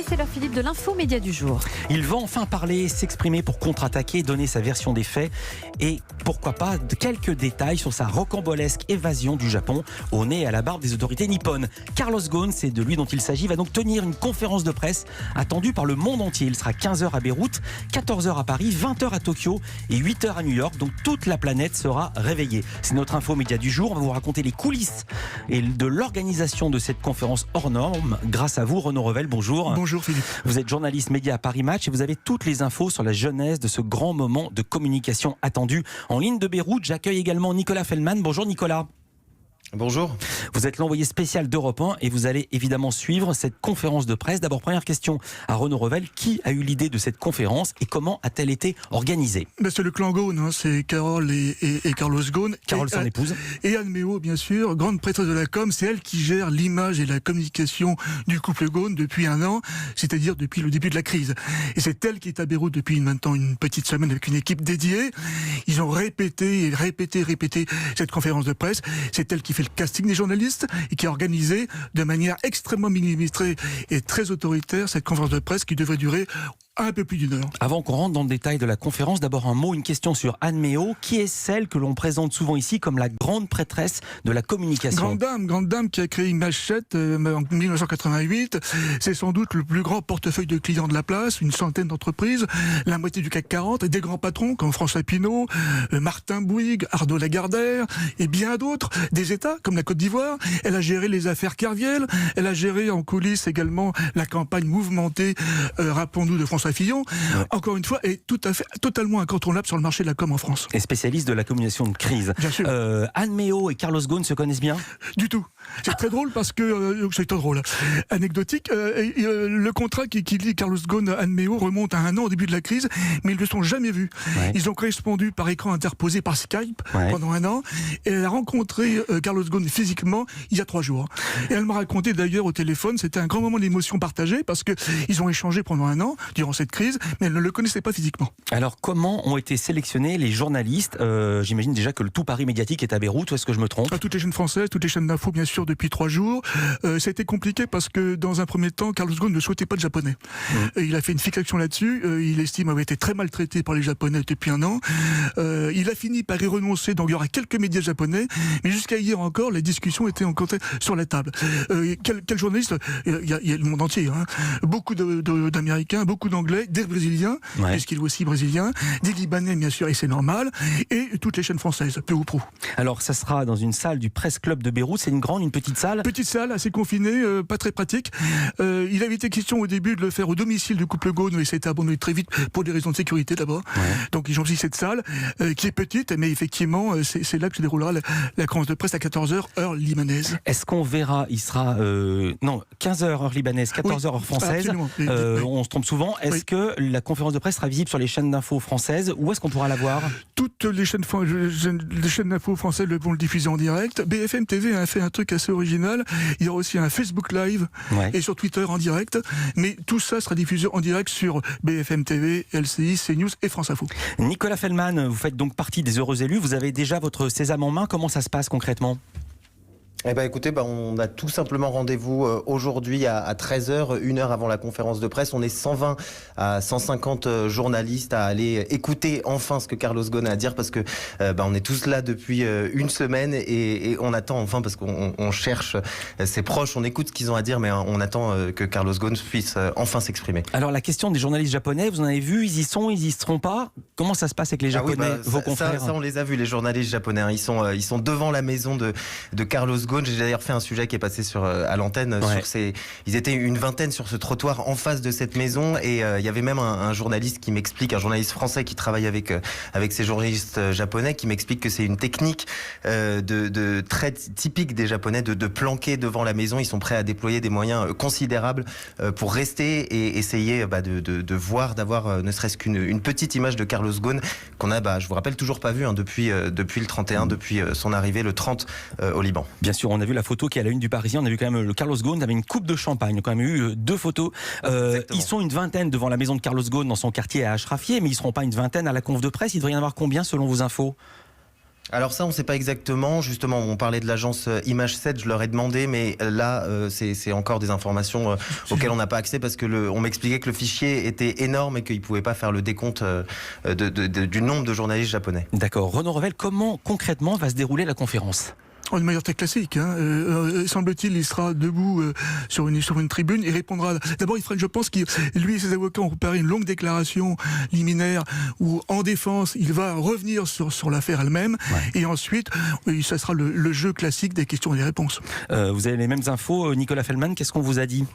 Et c'est l'heure, Philippe, de l'info média du jour. Il va enfin parler, s'exprimer pour contre-attaquer, donner sa version des faits et pourquoi pas de quelques détails sur sa rocambolesque évasion du Japon au nez et à la barbe des autorités nippones. Carlos Ghosn, c'est de lui dont il s'agit, va donc tenir une conférence de presse attendue par le monde entier. Il sera 15h à Beyrouth, 14h à Paris, 20h à Tokyo et 8h à New York. Donc toute la planète sera réveillée. C'est notre info média du jour. On va vous raconter les coulisses et de l'organisation de cette conférence hors norme. Grâce à vous, Renaud Revel, bonjour. Bonjour Philippe. Vous êtes journaliste média à Paris Match et vous avez toutes les infos sur la genèse de ce grand moment de communication attendu. En ligne de Beyrouth, j'accueille également Nicolas Feldman. Bonjour Nicolas. Bonjour. Vous êtes l'envoyé spécial d'Europe 1 et vous allez évidemment suivre cette conférence de presse. D'abord, première question à Renaud Revel. Qui a eu l'idée de cette conférence et comment a-t-elle été organisée ? C'est le clan Ghosn, c'est Carole et Carlos Ghosn. Carole, son épouse. Et Anne Méo, bien sûr, grande prêtresse de la com. C'est elle qui gère l'image et la communication du couple Ghosn depuis un an, c'est-à-dire depuis le début de la crise. Et c'est elle qui est à Beyrouth depuis maintenant une petite semaine avec une équipe dédiée. Ils ont répété cette conférence de presse. C'est elle qui fait le casting des journalistes et qui a organisé de manière extrêmement millimétrée et très autoritaire cette conférence de presse qui devrait durer un peu plus d'une heure. Avant qu'on rentre dans le détail de la conférence, d'abord un mot, une question sur Anne Méo, qui est celle que l'on présente souvent ici comme la grande prêtresse de la communication. Grande dame qui a créé Image7 en 1988. C'est sans doute le plus grand portefeuille de clients de la place, une centaine d'entreprises, la moitié du CAC 40, et des grands patrons comme François Pinault, Martin Bouygues, Arnaud Lagardère et bien d'autres, des États comme la Côte d'Ivoire. Elle a géré les affaires Kerviel, elle a géré en coulisses également la campagne mouvementée, rappelons-nous, de François Fillon, encore une fois, est totalement incontournable sur le marché de la com en France. Et spécialiste de la communication de crise. Bien sûr. Anne Méo et Carlos Ghosn se connaissent bien ? Du tout. C'est très drôle parce que c'est très drôle, anecdotique. Le contrat qui lie Carlos Ghosn à Anne Méo remonte à un an au début de la crise, mais ils ne se sont jamais vus. Ouais. Ils ont correspondu par écran interposé par Skype pendant un an, et elle a rencontré Carlos Ghosn physiquement il y a 3 jours. Et elle m'a raconté d'ailleurs au téléphone, c'était un grand moment d'émotion partagée parce que ils ont échangé pendant un an durant cette crise, mais elle ne le connaissait pas physiquement. Alors comment ont été sélectionnés les journalistes ? J'imagine déjà que le tout Paris médiatique est à Beyrouth, ou est-ce que je me trompe ? Toutes les chaînes françaises, toutes les chaînes d'infos bien sûr depuis 3 jours. C'était compliqué parce que dans un premier temps, Carlos Ghosn ne souhaitait pas de japonais. Il a fait une fixation là-dessus. Il estime avoir été très maltraité par les japonais depuis un an. Il a fini par y renoncer, donc il y aura quelques médias japonais, mais jusqu'à hier encore, les discussions étaient encore sur la table. Quel journaliste ? Il y a le monde entier. Beaucoup d'Américains, beaucoup d'Anglais, des Brésiliens, puisqu'il est aussi brésilien, des Libanais bien sûr, et c'est normal, et toutes les chaînes françaises, peu ou prou. Alors ça sera dans une salle du Presse Club de Beyrouth, c'est une grande, une petite salle ? Petite salle, assez confinée, pas très pratique. Il avait été question au début de le faire au domicile du couple Ghosn, mais c'était abandonné très vite pour des raisons de sécurité d'abord. Donc ils ont choisi cette salle, qui est petite, mais effectivement, c'est là que se déroulera la conférence de presse à 14h, heure libanaise. Est-ce qu'on verra, il sera 15h heure libanaise, 14h heure française, on se trompe souvent. Est-ce que la conférence de presse sera visible sur les chaînes d'infos françaises, ou est-ce qu'on pourra la voir ? Toutes les chaînes d'infos françaises vont le diffuser en direct. BFM TV a fait un truc assez original. Il y aura aussi un Facebook Live et sur Twitter en direct. Mais tout ça sera diffusé en direct sur BFM TV, LCI, CNews et France Info. Nicolas Feldman, vous faites donc partie des heureux élus. Vous avez déjà votre sésame en main. Comment ça se passe concrètement ? Eh ben écoutez, on a tout simplement rendez-vous aujourd'hui à 13h, 1 heure avant la conférence de presse. On est 120 à 150 journalistes à aller écouter enfin ce que Carlos Ghosn a à dire, parce que on est tous là depuis une semaine et on attend enfin, parce qu'on cherche ses proches, on écoute ce qu'ils ont à dire, mais on attend que Carlos Ghosn puisse enfin s'exprimer. Alors la question des journalistes japonais, vous en avez vu, ils y sont, ils y seront pas ? Comment ça se passe avec les Japonais, vos confrères ? Ça on les a vus, les journalistes japonais, ils sont devant la maison de Carlos Ghosn. J'ai d'ailleurs fait un sujet qui est passé à l'antenne. Ils étaient une vingtaine sur ce trottoir en face de cette maison, et il y avait même un journaliste qui m'explique, un journaliste français qui travaille avec ces journalistes japonais, qui m'explique que c'est une technique très typique des Japonais de planquer devant la maison. Ils sont prêts à déployer des moyens considérables pour rester et essayer de voir, d'avoir ne serait-ce qu'une petite image de Carlos Ghosn qu'on a, je vous rappelle, toujours pas vu depuis le 31, depuis son arrivée le 30 au Liban. Bien sûr, on a vu la photo qui est à la une du Parisien. On a vu quand même le Carlos Ghosn avec une coupe de champagne. On a quand même eu 2 photos. Ils sont une vingtaine devant la maison de Carlos Ghosn dans son quartier à Ashrafieh, mais ils ne seront pas une vingtaine à la conf de presse. Il devrait y en avoir combien selon vos infos ? Alors ça, on ne sait pas exactement. Justement, on parlait de l'agence Image 7, je leur ai demandé, mais là, c'est encore des informations auxquelles on n'a pas accès parce que on m'expliquait que le fichier était énorme et qu'ils ne pouvaient pas faire le décompte du nombre de journalistes japonais. D'accord. Renaud Revel, comment concrètement va se dérouler la conférence ? De manière très classique, semble-t-il, il sera debout sur une tribune et répondra. D'abord, je pense qu'il lui et ses avocats ont préparé une longue déclaration liminaire où, en défense, il va revenir sur l'affaire elle-même. Ouais. Et ensuite, ça sera le jeu classique des questions et des réponses. Vous avez les mêmes infos, Nicolas Feldman, qu'est-ce qu'on vous a dit ?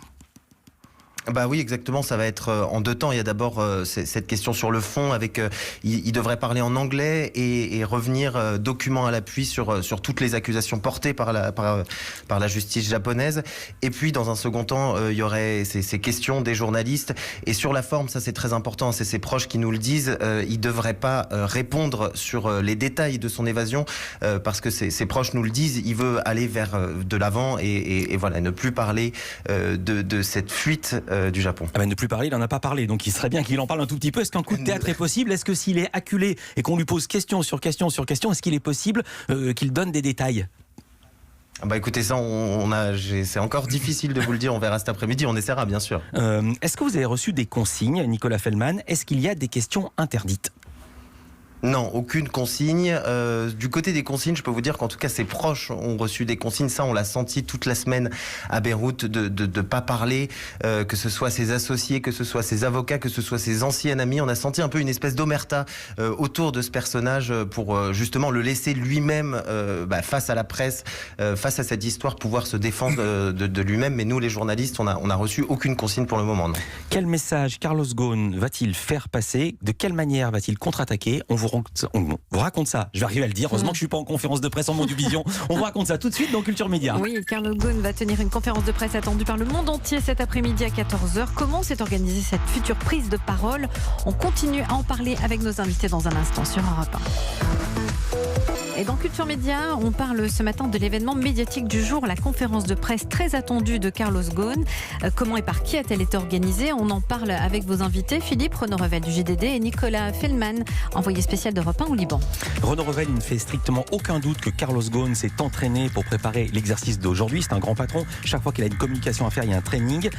Bah oui, exactement, ça va être en deux temps. Il y a d'abord cette question sur le fond avec il devrait parler en anglais et revenir document à l'appui sur toutes les accusations portées par la justice japonaise. Et puis dans un second temps, il y aurait ces questions des journalistes et sur la forme, ça c'est très important, c'est ses proches qui nous le disent, il devrait pas répondre sur les détails de son évasion parce que ses proches nous le disent, il veut aller vers de l'avant et voilà, ne plus parler de cette fuite du Japon. Ah ben, ne plus parler, il n'en a pas parlé, donc il serait bien qu'il en parle un tout petit peu. Est-ce qu'un coup de théâtre est possible ? Est-ce que s'il est acculé et qu'on lui pose question sur question sur question, est-ce qu'il est possible qu'il donne des détails ? Bah écoutez, ça, c'est encore difficile de vous le dire, on verra cet après-midi, on essaiera bien sûr. Est-ce que vous avez reçu des consignes, Nicolas Feldman ? Est-ce qu'il y a des questions interdites ? Non, aucune consigne. Du côté des consignes, je peux vous dire qu'en tout cas, ses proches ont reçu des consignes. Ça, on l'a senti toute la semaine à Beyrouth, de pas parler, que ce soit ses associés, que ce soit ses avocats, que ce soit ses anciens amis. On a senti un peu une espèce d'omerta autour de ce personnage pour justement le laisser lui-même face à la presse, face à cette histoire, pouvoir se défendre de lui-même. Mais nous, les journalistes, on a reçu aucune consigne pour le moment. Non. Quel message Carlos Ghosn va-t-il faire passer ? De quelle manière va-t-il contre-attaquer ? On vous raconte ça. Je vais arriver à le dire. Heureusement que je ne suis pas en conférence de presse en Mondivision. On vous raconte ça tout de suite dans Culture Média. Oui, Carlos Ghosn va tenir une conférence de presse attendue par le monde entier cet après-midi à 14h. Comment s'est organisée cette future prise de parole ? On continue à en parler avec nos invités dans un instant sur Europe 1. Et dans Culture Média, on parle ce matin de l'événement médiatique du jour, la conférence de presse très attendue de Carlos Ghosn. Comment et par qui a-t-elle été organisée ? On en parle avec vos invités, Philippe Renaud Revel du JDD et Nicolas Feldman, envoyé spécial d'Europe 1 au Liban. Renaud Revel, il ne fait strictement aucun doute que Carlos Ghosn s'est entraîné pour préparer l'exercice d'aujourd'hui. C'est un grand patron. Chaque fois qu'il a une communication à faire, il y a un training.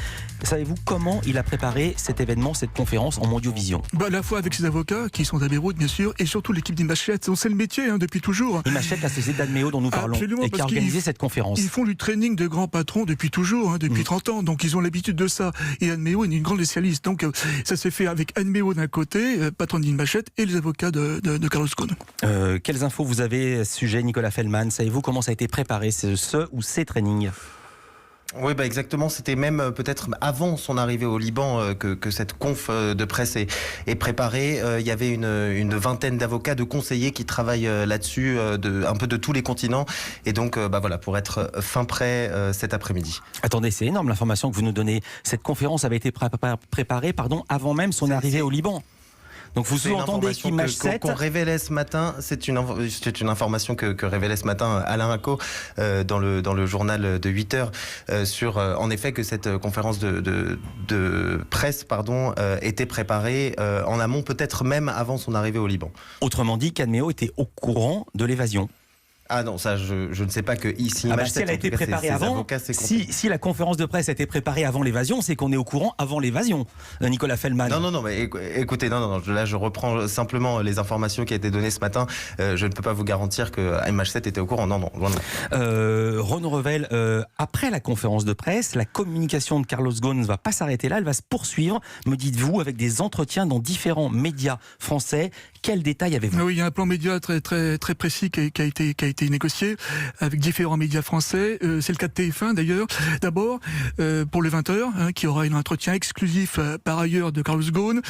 Savez-vous comment il a préparé cet événement, cette conférence en Mondiovision ? À la fois avec ses avocats, qui sont à Beyrouth, bien sûr, et surtout l'équipe d'Image 7. C'est le métier depuis toujours. Image 7, la société d'Admeo dont nous parlons. Absolument, et qui a organisé cette conférence. Ils font du training de grands patrons depuis toujours, depuis 30 ans, donc ils ont l'habitude de ça. Et Admeo est une grande spécialiste, donc ça s'est fait avec Admeo d'un côté, patron d'Image 7, et les avocats de Carlos Ghosn. Quelles infos vous avez à ce sujet, Nicolas Feldman ? Savez-vous comment ça a été préparé, ce ou ces trainings ? Oui, exactement. C'était même peut-être avant son arrivée au Liban que cette conf de presse est préparée. Il y avait une vingtaine d'avocats, de conseillers qui travaillent là-dessus, un peu de tous les continents. Et donc, voilà, pour être fin prêt cet après-midi. Attendez, c'est énorme l'information que vous nous donnez. Cette conférence avait été préparée avant même son arrivée au Liban. Donc vous sous-entendez qu'Image 7... qu'on révélait ce matin, c'est une information que révélait ce matin Alain Acco dans le journal de 8h sur en effet que cette conférence de presse était préparée en amont, peut-être même avant son arrivée au Liban. Autrement dit, qu'Admeo était au courant de l'évasion. Ah non, ça je ne sais pas que ici. Si elle a été préparée avant, si la conférence de presse a été préparée avant l'évasion, c'est qu'on est au courant avant l'évasion. Nicolas Feldman. Non, mais écoutez, non, là je reprends simplement les informations qui ont été données ce matin. Je ne peux pas vous garantir que MH7 était au courant. Non. Renaud Revel, après la conférence de presse, la communication de Carlos Ghosn ne va pas s'arrêter là, elle va se poursuivre, me dites-vous, avec des entretiens dans différents médias français. Quels détails avez-vous ? Oui, il y a un plan média très précis qui a été négocié avec différents médias français. C'est le cas de TF1 d'ailleurs. D'abord, pour le 20h, qui aura un entretien exclusif par ailleurs de Carlos Ghosn.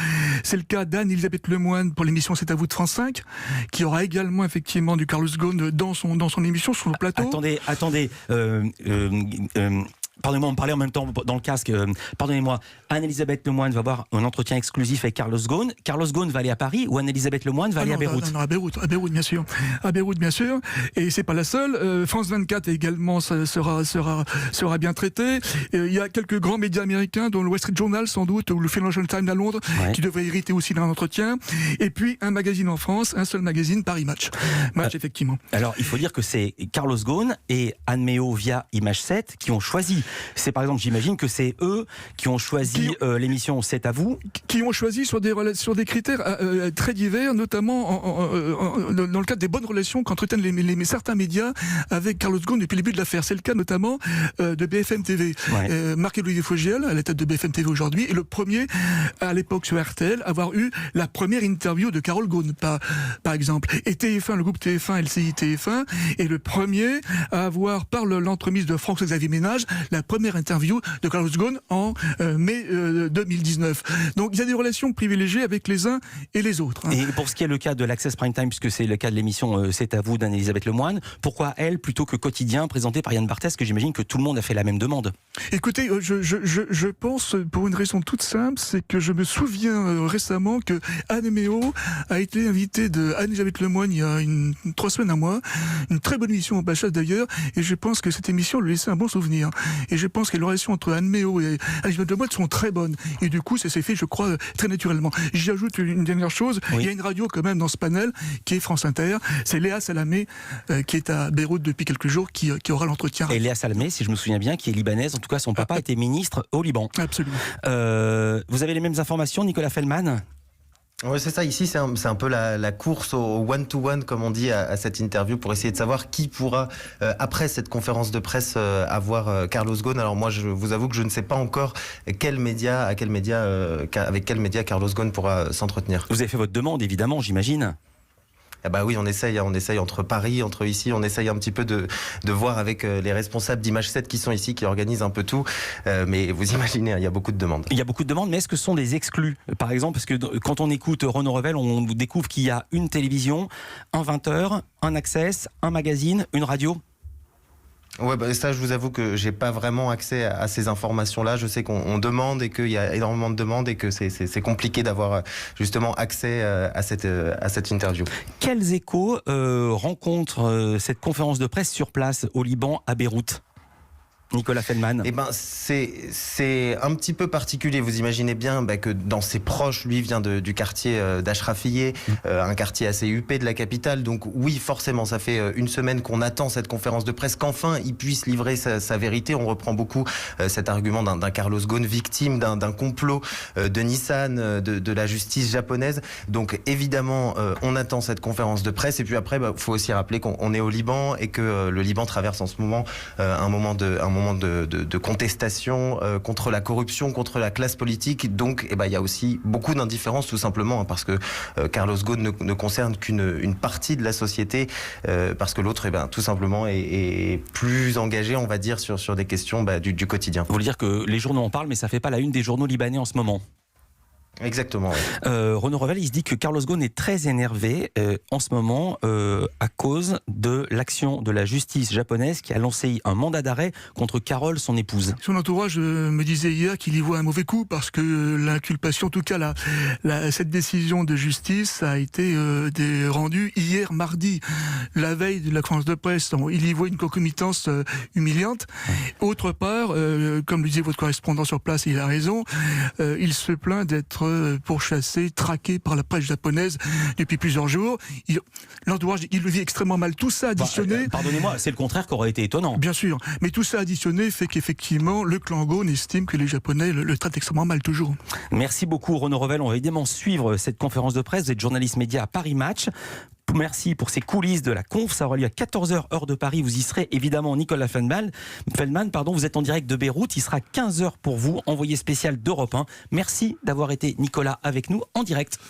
C'est le cas d'Anne-Elisabeth Lemoine pour l'émission C'est à vous de France 5, qui aura également effectivement du Carlos Ghosn dans son émission, sur le plateau. Attendez. Pardonnez-moi, on me parlait en même temps dans le casque. Pardonnez-moi, Anne-Elisabeth Lemoine va avoir un entretien exclusif avec Carlos Ghosn. Carlos Ghosn va aller à Paris ou Anne-Elisabeth Lemoine va aller à Beyrouth? Non, à Beyrouth, bien sûr. À Beyrouth, bien sûr. Et c'est pas la seule. France 24 également sera bien traité. Il y a quelques grands médias américains, dont le Wall Street Journal sans doute, ou le Financial Times à Londres, qui devraient hériter aussi d'un entretien. Et puis un magazine en France, un seul magazine, Paris Match. Effectivement. Alors, il faut dire que c'est Carlos Ghosn et Anne Méo via Image 7 qui ont choisi. C'est par exemple, j'imagine que c'est eux qui ont choisi l'émission C'est à vous. Qui ont choisi sur des critères très divers, notamment dans le cadre des bonnes relations qu'entretiennent certains médias avec Carlos Ghosn depuis le début de l'affaire. C'est le cas notamment de BFM TV. Marc-Olivier Fogiel, à la tête de BFM TV aujourd'hui, est le premier, à l'époque sur RTL, à avoir eu la première interview de Carlos Ghosn, par exemple. Et TF1, le groupe TF1, LCI TF1, est le premier à avoir, par l'entremise de François-Xavier Ménage, la première interview de Carlos Ghosn en mai 2019. Donc il y a des relations privilégiées avec les uns et les autres. Et pour ce qui est le cas de l'Access Prime Time, puisque c'est le cas de l'émission C'est à vous d'Anne-Elisabeth Lemoine, pourquoi elle plutôt que Quotidien présenté par Yann Barthès, que j'imagine que tout le monde a fait la même demande? Écoutez, je pense pour une raison toute simple, c'est que je me souviens récemment que Anne Méo a été invitée de Anne-Elisabeth Lemoine il y a 3 semaines à moi, une très bonne émission au Bachas d'ailleurs, et je pense que cette émission lui laissait un bon souvenir. Et je pense que les relations entre Anne Méo et Anne-Elisabeth Lemoine sont très bonnes. Et du coup, ça s'est fait, je crois, très naturellement. J'y ajoute une dernière chose, il y a une radio quand même dans ce panel qui est France Inter, c'est Léa Salamé qui est à Beyrouth depuis quelques jours qui aura l'entretien. Et Léa Salamé, si je me souviens bien, qui est libanaise, en tout cas son papa était ministre au Liban. Absolument. Vous avez les mêmes informations, Nicolas Feldman? Oui, c'est ça. Ici, c'est un peu la course au one-to-one, comme on dit, à cette interview, pour essayer de savoir qui pourra, après cette conférence de presse, avoir Carlos Ghosn. Alors moi, je vous avoue que je ne sais pas encore avec quel média Carlos Ghosn pourra s'entretenir. Vous avez fait votre demande, évidemment, j'imagine. Ah bah oui, on essaye entre Paris, entre ici, on essaye un petit peu de voir avec les responsables d'Image 7 qui sont ici, qui organisent un peu tout. Mais vous imaginez, il y a beaucoup de demandes. Il y a beaucoup de demandes, mais est-ce que ce sont des exclus? Par exemple, parce que quand on écoute Renaud Revel, on découvre qu'il y a une télévision, un 20h, un Access, un magazine, une radio. Ouais, bah ça, je vous avoue que j'ai pas vraiment accès à ces informations-là. Je sais qu'on demande et qu'il y a énormément de demandes et que c'est compliqué d'avoir justement accès à cette interview. Quels échos rencontre cette conférence de presse sur place au Liban, à Beyrouth? Nicolas Feldman. Eh ben, c'est un petit peu particulier. Vous imaginez bien que dans ses proches, lui vient du quartier d'Achrafiyeh, un quartier assez huppé de la capitale. Donc oui, forcément, ça fait une semaine qu'on attend cette conférence de presse, qu'enfin il puisse livrer sa vérité. On reprend beaucoup cet argument d'un Carlos Ghosn victime d'un complot de Nissan, de la justice japonaise. Donc évidemment, on attend cette conférence de presse. Et puis après, faut aussi rappeler qu'on est au Liban et que le Liban traverse en ce moment un moment de contestation contre la corruption, contre la classe politique. Donc il y a aussi beaucoup d'indifférence, tout simplement, parce que Carlos Ghosn ne concerne qu'une partie de la société, parce que l'autre tout simplement est plus engagé, on va dire, sur des questions du quotidien. Vous voulez dire que les journaux en parlent, mais ça ne fait pas la une des journaux libanais en ce moment? Exactement. Ouais. Renaud Revel, il se dit que Carlos Ghosn est très énervé en ce moment à cause de l'action de la justice japonaise qui a lancé un mandat d'arrêt contre Carole, son épouse. Son entourage me disait hier qu'il y voit un mauvais coup parce que l'inculpation, en tout cas cette décision de justice a été rendue hier mardi, la veille de la conférence de presse. Il y voit une concomitance humiliante. Autre part, comme le disait votre correspondant sur place, et il a raison, il se plaint d'être pourchassé, traqué par la presse japonaise depuis plusieurs jours. L'entourage, il le vit extrêmement mal. Tout ça additionné... pardonnez-moi, c'est le contraire qui aurait été étonnant. Bien sûr, mais tout ça additionné fait qu'effectivement, le clan Ghosn estime que les Japonais le traitent extrêmement mal toujours. Merci beaucoup Renaud Revel. On va évidemment suivre cette conférence de presse. Vous êtes journaliste média à Paris Match. Merci pour ces coulisses de la conf. Ça aura lieu à 14h heure de Paris. Vous y serez évidemment. Nicolas Feldman, vous êtes en direct de Beyrouth. Il sera 15h pour vous, envoyé spécial d'Europe 1. Merci d'avoir été, Nicolas, avec nous en direct.